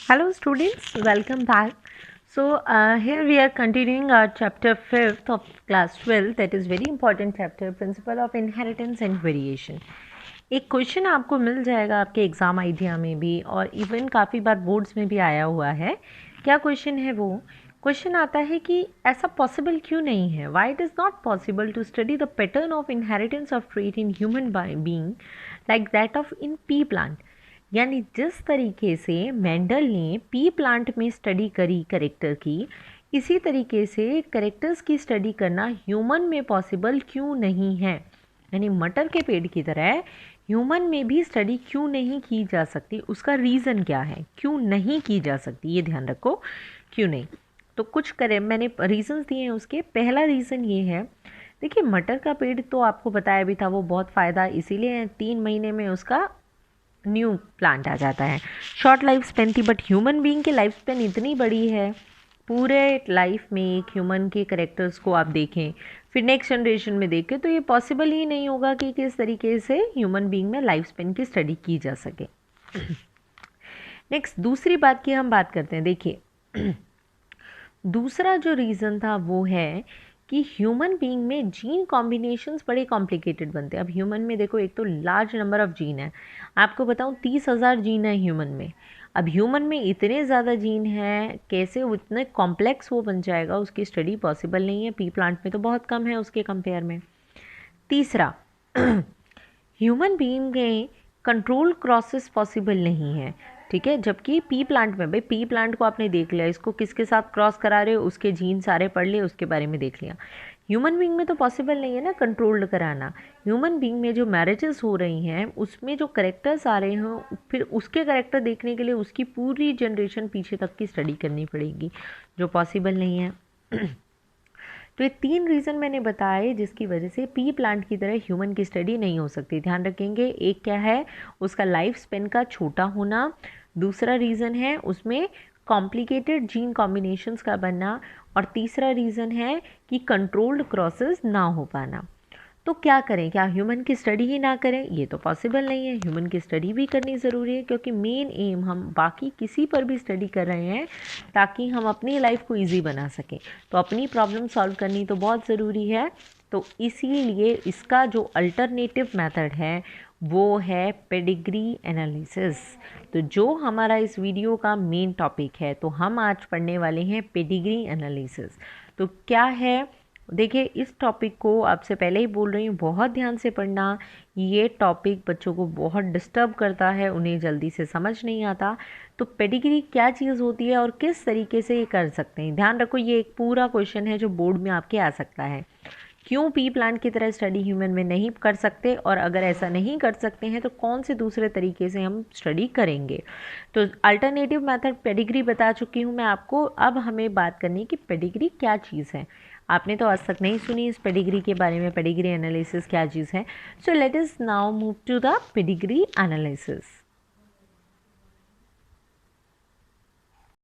Hello students, welcome back. Here we are continuing our chapter 5th of class 12, that is very important chapter, Principle of Inheritance and Variation. एक question आपको मिल जाएगा आपके exam idea में भी और even काफ़ी बार boards में भी आया हुआ है. क्या क्वेश्चन है वो? क्वेश्चन आता है कि ऐसा पॉसिबल क्यों नहीं है? Why it is not possible to study the pattern of inheritance of trait in human being like that of in pea plant. यानी जिस तरीके से मेंडल ने पी प्लांट में स्टडी करी करेक्टर की, इसी तरीके से करेक्टर्स की स्टडी करना ह्यूमन में पॉसिबल क्यों नहीं है. यानी मटर के पेड़ की तरह ह्यूमन में भी स्टडी क्यों नहीं की जा सकती, उसका रीज़न क्या है, क्यों नहीं की जा सकती, ये ध्यान रखो, क्यों नहीं. तो कुछ करें मैंने रीज़न्स दिए हैं उसके. पहला रीज़न ये है, देखिए मटर का पेड़ तो आपको बताया भी था वो बहुत फ़ायदा इसीलिए 3 महीने में उसका न्यू प्लांट आ जाता है. शॉर्ट लाइफ स्पेन थी, बट ह्यूमन बीइंग की लाइफ स्पेन इतनी बड़ी है. पूरे लाइफ में एक ह्यूमन के करेक्टर्स को आप देखें, फिर नेक्स्ट जनरेशन में देखें, तो ये पॉसिबल ही नहीं होगा कि किस तरीके से ह्यूमन बीइंग में लाइफ स्पेन की स्टडी की जा सके. नेक्स्ट दूसरी बात की हम बात करते हैं. देखिए दूसरा जो रीज़न था वो है कि ह्यूमन बीइंग में जीन कॉम्बिनेशंस बड़े कॉम्प्लिकेटेड बनते हैं. अब ह्यूमन में देखो एक तो लार्ज नंबर ऑफ़ जीन है, आपको बताऊं 30,000 जीन है ह्यूमन में. अब ह्यूमन में इतने ज़्यादा जीन हैं, कैसे उतने कॉम्प्लेक्स वो बन जाएगा, उसकी स्टडी पॉसिबल नहीं है. पी प्लांट में तो बहुत कम है उसके कंपेयर में. तीसरा ह्यूमन बीइंग में कंट्रोल क्रॉसेस पॉसिबल नहीं है, ठीक है. जबकि पी प्लांट में, भाई पी प्लांट को आपने देख लिया, इसको किसके साथ क्रॉस करा रहे हो, उसके जीन सारे पढ़ लिए, उसके बारे में देख लिया. ह्यूमन बीइंग में तो पॉसिबल नहीं है ना कंट्रोल्ड कराना. ह्यूमन बीइंग में जो मैरिजेस हो रही हैं उसमें जो करेक्टर्स आ रहे हैं, फिर उसके करेक्टर देखने के लिए उसकी पूरी जनरेशन पीछे तक की स्टडी करनी पड़ेगी, जो पॉसिबल नहीं है. तो ये 3 रीज़न मैंने बताए जिसकी वजह से पी प्लांट की तरह ह्यूमन की स्टडी नहीं हो सकती. ध्यान रखेंगे. एक क्या है, उसका लाइफ स्पेन का छोटा होना. दूसरा रीज़न है उसमें कॉम्प्लिकेटेड जीन कॉम्बिनेशंस का बनना. और तीसरा रीज़न है कि कंट्रोल्ड क्रॉसेस ना हो पाना. तो क्या करें, क्या ह्यूमन की स्टडी ही ना करें? ये तो पॉसिबल नहीं है. ह्यूमन की स्टडी भी करनी ज़रूरी है, क्योंकि मेन एम हम बाकी किसी पर भी स्टडी कर रहे हैं ताकि हम अपनी लाइफ को इजी बना सकें. तो अपनी प्रॉब्लम सॉल्व करनी तो बहुत ज़रूरी है. तो इसीलिए इसका जो अल्टरनेटिव मेथड है वो है पेडिग्री एनालिसिस. तो जो हमारा इस वीडियो का मेन टॉपिक है, तो हम आज पढ़ने वाले हैं पेडिग्री एनालिसिस. तो क्या है, देखिए इस टॉपिक को आपसे पहले ही बोल रही हूँ, बहुत ध्यान से पढ़ना. ये टॉपिक बच्चों को बहुत डिस्टर्ब करता है, उन्हें जल्दी से समझ नहीं आता. तो पेडिग्री क्या चीज़ होती है और किस तरीके से ये कर सकते हैं. ध्यान रखो, ये एक पूरा क्वेश्चन है जो बोर्ड में आपके आ सकता है. क्यों पी प्लांट की तरह स्टडी ह्यूमन में नहीं कर सकते, और अगर ऐसा नहीं कर सकते हैं तो कौन से दूसरे तरीके से हम स्टडी करेंगे. तो अल्टरनेटिव मेथड पेडिग्री बता चुकी हूँ मैं आपको. अब हमें बात करनी है कि पेडिग्री क्या चीज़ है. आपने तो आज तक नहीं सुनी इस पेडिग्री के बारे में, पेडिग्री एनालिसिस क्या चीज़ है. So let us now move to the pedigree analysis.